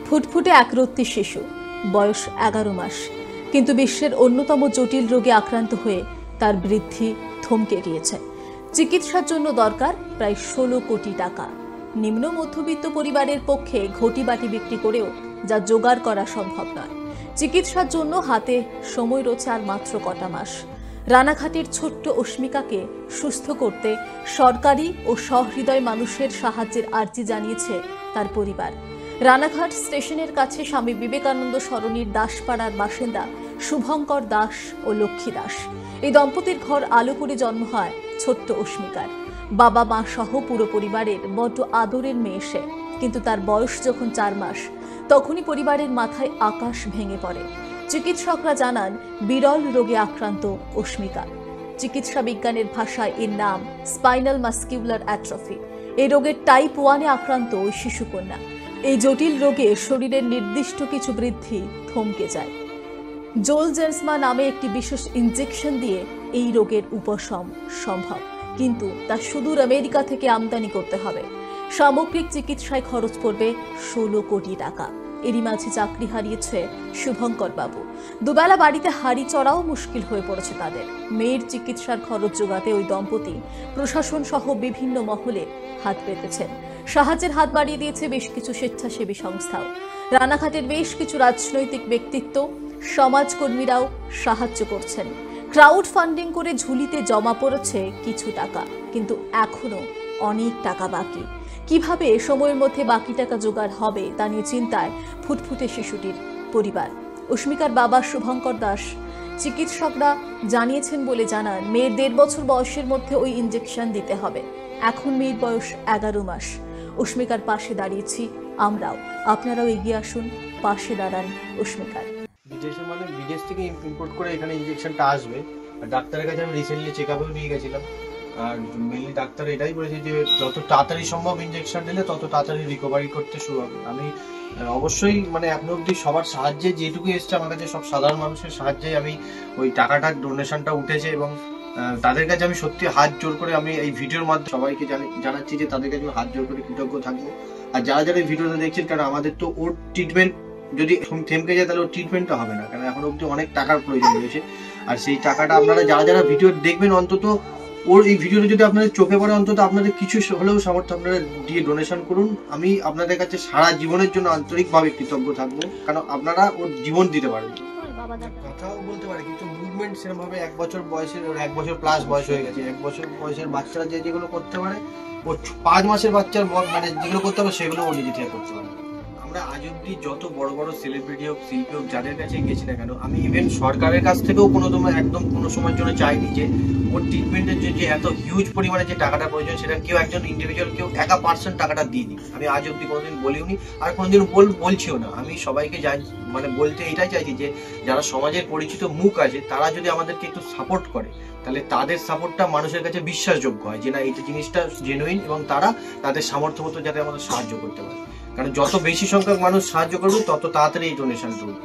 ফুটফুটে একরত্তি শিশু, বয়স 11 মাস, কিন্তু বিশ্বের অন্যতম জটিল রোগে আক্রান্ত হয়ে তার বৃদ্ধি থমকে গিয়েছে। চিকিৎসার জন্য দরকার প্রায় 16 কোটি টাকা। নিম্ন মধ্যবিত্ত পরিবারের পক্ষে ঘটি বাটি বিক্রি করেও যা জোগাড় করা সম্ভব নয়। চিকিৎসার জন্য হাতে সময় রয়েছে আর মাত্র কটা মাস। রানাঘাটের ছোট্ট অস্মিকাকে সুস্থ করতে সরকারি ও সহৃদয় মানুষের সাহায্যের আর্জি জানিয়েছে তার পরিবার। রানাঘাট স্টেশনের কাছে স্বামী বিবেকানন্দ সরণির দাসপাড়ার বাসিন্দা শুভঙ্কর দাস ও লক্ষ্মী দাস। এই দম্পতির ঘর আলোপুরে জন্ম হয় ছোট্ট অস্মিকার। বাবা মা সহ পুরো পরিবারের বড় আদরের মেয়ে সে, কিন্তু তার বয়স যখন 4 মাস তখনই পরিবারের মাথায় আকাশ ভেঙে পড়ে। চিকিৎসকরা জানান বিরল রোগে আক্রান্ত অস্মিকা। চিকিৎসা বিজ্ঞানের ভাষায় এর নাম স্পাইনাল মাস্কিউলার অ্যাট্রফি। এই রোগের টাইপ 1-এ আক্রান্ত ওই শিশুকন্যা। এই জটিল রোগে শরীরের নির্দিষ্ট কিছু বৃদ্ধি থমকে যায়। জোলজেন্সমা নামে একটি বিশেষ ইনজেকশন দিয়ে এই রোগের উপশম সম্ভব, কিন্তু তা সুদূর আমেরিকা থেকে আমদানি করতে হবে। সামগ্রিক চিকিৎসায় খরচ পড়বে 16 কোটি টাকা। এরই মাঝে চাকরি হারিয়েছে শুভঙ্কর বাবু। দুবেলা বাড়িতে হাড়ি চড়াও মুশকিল হয়ে পড়েছে তাদের। মেয়ের চিকিৎসার খরচ জোগাতে ওই দম্পতি প্রশাসন সহ বিভিন্ন মহলে হাত পেতেছেন। সাহায্যের হাত বাড়িয়ে দিয়েছে বেশ কিছু স্বেচ্ছাসেবী সংস্থাও। রানাঘাটের বেশ কিছু রাজনৈতিক ব্যক্তিত্ব, সমাজকর্মীরাও সাহায্য করছেন। ক্রাউড ফান্ডিং করে ঝুলিতে জমা পড়েছে কিছু টাকা, কিন্তু এখনো অনেক টাকা বাকি। কিভাবে সময়ের মধ্যে বাকি টাকা জোগাড় হবে তা নিয়ে চিন্তায় ফুটফুটে শিশুটির পরিবার। অস্মিকার বাবা শুভঙ্কর দাস চিকিৎসকরা জানিয়েছেন বলে জানান, মেয়ের 1.5 বছর বয়সের মধ্যে ওই ইনজেকশন দিতে হবে। এখন মেয়ের বয়স 11 মাস। অস্মিকার পাশে দাঁড়িয়েছি আমরাও। আপনারাও এগিয়ে আসুন, পাশে দাঁড়ান অস্মিকার। বিদেশ থেকে ইম্পোর্ট করে এখানে ইনজেকশনটা আসবে। ডাক্তারের কাছে আমি রিসেন্টলি চেকআপেও নিয়ে গেছিলাম, আর মেনলি ডাক্তার এটাই বলেছে যে যত তাড়াতাড়ি সম্ভব ইনজেকশন দিলে তত তাড়াতাড়ি রিকভারি করতে শুরু হবে। আমি অবশ্যই এখন অব্দি সবার সাহায্যে যেটুকু এসছে আমার কাছে, সব সাধারণ মানুষের সাহায্যে আমি ওই টাকাটার ডোনেশনটা উঠেছে, এবং তাদের কাছে আমি সত্যি হাত জোর করে আমি এই ভিডিওর মাধ্যমে সবাইকে জানাচ্ছি যে তাদের কাছে আমি হাত জোর করে কৃতজ্ঞ থাকবো। আর যারা যারা এই ভিডিওটা দেখছেন, কারণ আমাদের তো ওর ট্রিটমেন্ট যদি থেমকে যায় তাহলে ওর ট্রিটমেন্টটা হবে না, কারণ এখন অব্দি অনেক টাকার প্রয়োজন রয়েছে। আর সেই টাকাটা আপনারা যারা যারা ভিডিও দেখবেন, অন্তত ওর এই ভিডিওটা যদি আপনাদের চোখে পড়ে, অন্তত আপনাদের কিছু হলেও সামর্থ্য আপনারা দিয়ে ডোনেশন করুন। আমি আপনাদের কাছে সারা জীবনের জন্য আন্তরিকভাবে কৃতজ্ঞ থাকবো, কারণ আপনারা ওর জীবন দিতে পারবেন। কথাও বলতে পারে, কিন্তু মুভমেন্ট সেরকম ভাবে 1 বছর বয়সের, ওর 1 বছর প্লাস বয়স হয়ে গেছে। 1 বছর বয়সের বাচ্চারা যেগুলো করতে পারে, ও 5 মাসের বাচ্চার যেগুলো করতে পারে সেগুলো ও নিজে থেকে করতে পারে। আমরা আজ অব্দি যত বড় বড় সেলিব্রিটি হোক, শিল্পী হোক, যাদের কাছে গেছি না কেন, আমি ইভেন সরকারের কাছ থেকেও একদম কোনো সময়ের জন্য চাইনি যে ওর ট্রিটমেন্টের যে এত হিউজ পরিমাণে যে টাকাটা প্রয়োজন, সেটা কেউ একজন ইন্ডিভিজুয়াল কেউ একা পার্সেন্ট টাকাটা দিয়ে দিই। আমি আজ অব্দি কোনোদিন বলিওনি, আর কোনোদিন বলছিও না। আমি সবাইকে বলতে এটাই চাইছি যে যারা সমাজের পরিচিত মুখ আছে, তারা যদি আমাদেরকে একটু সাপোর্ট করে, তাহলে তাদের সাপোর্টটা মানুষের কাছে বিশ্বাসযোগ্য হয় যে না, এই জিনিসটা জেনুইন, এবং তারা তাদের সামর্থ্য মতো যাতে আমাদের সাহায্য করতে পারে। কারণ যত বেশি সংখ্যক মানুষ সাহায্য করবে, তত তাড়াতাড়ি এই ডোনেশন করবে।